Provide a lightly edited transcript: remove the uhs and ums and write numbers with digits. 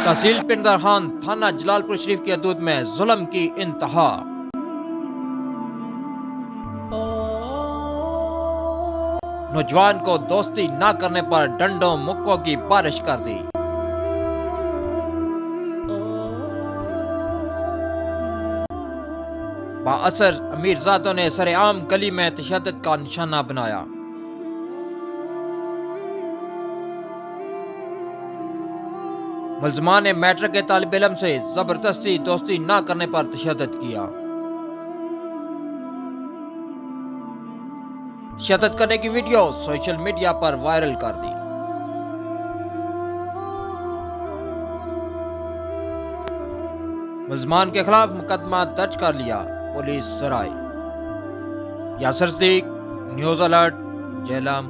तहसील पिंडर खान थाना जलालपुर शरीफ की हदूद में जुल्म की इंतहा। नौजवान को दोस्ती न करने पर डंडों मुक्कों की बारिश कर दी। बाअसर अमीरजादों ने सरेआम गली में तशद्दुद का निशाना बनाया। मुल्ज़िमान ने मैट्रिक के तालिब इल्म से जबरदस्ती दोस्ती न करने पर तशद्दुद किया। तशद्दुद करने की वीडियो सोशल मीडिया पर वायरल कर दी। मुल्ज़िमान के खिलाफ मुकदमा दर्ज कर लिया police Sarai. Yasir Siddique, news alert, Jhelum.